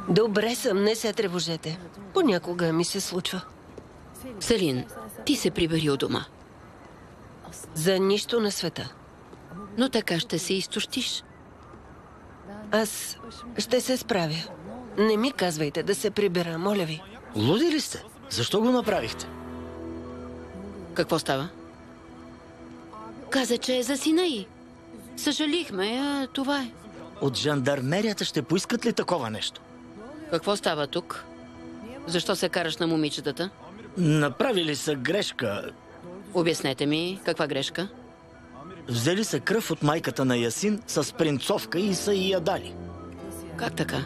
Добре съм, не се тревожете. Понякога ми се случва. Селин, ти се прибери у дома. За нищо на света. Но така ще се изтощиш. Аз ще се справя. Не ми казвайте да се прибера, моля ви. Луди ли сте? Защо го направихте? Какво става? Каза, че е за сина й. Съжалихме, а това е. От жандармерията ще поискат ли такова нещо? Какво става тук? Защо се караш на момичетата? Направили са грешка. Обяснете ми, каква грешка? Взели са кръв от майката на Ясин с принцовка и са и я дали. Как така?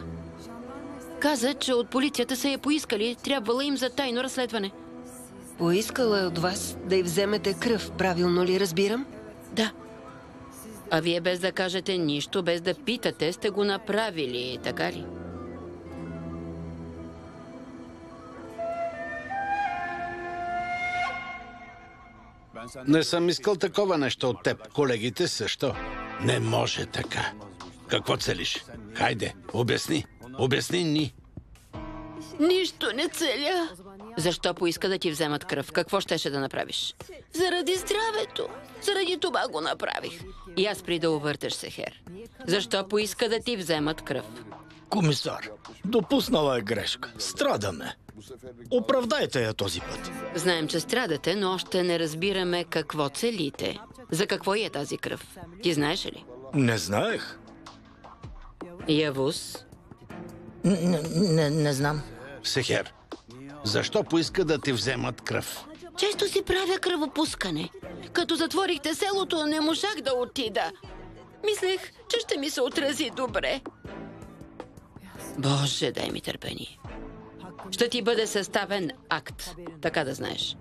Каза, че от полицията са я поискали. Трябвало им за тайно разследване. Поискала е от вас да й вземете кръв, правилно ли разбирам? Да. А вие без да кажете нищо, без да питате, сте го направили, така ли? Не съм искал такова нещо от теб. Колегите също. Не може така. Какво целиш? Хайде, обясни. Обясни ни. Нищо не целя. Защо поиска да ти вземат кръв? Какво щеше да направиш? Заради здравето. Заради това го направих. И аз при да увърташ се, Хер. Защо поиска да ти вземат кръв? Комисар, допуснала е грешка. Страдаме. Оправдайте я този път. Знаем, че страдате, но още не разбираме какво целите. За какво е тази кръв? Ти знаеш ли? Не знаех. Явус? Не знам. Сехер, защо поиска да ти вземат кръв? Често си правя кръвопускане. Като затворихте селото, не можах да отида. Мислех, че ще ми се отрази добре. Боже, дай ми търпение. Ще ти бъде съставен акт, така да знаеш.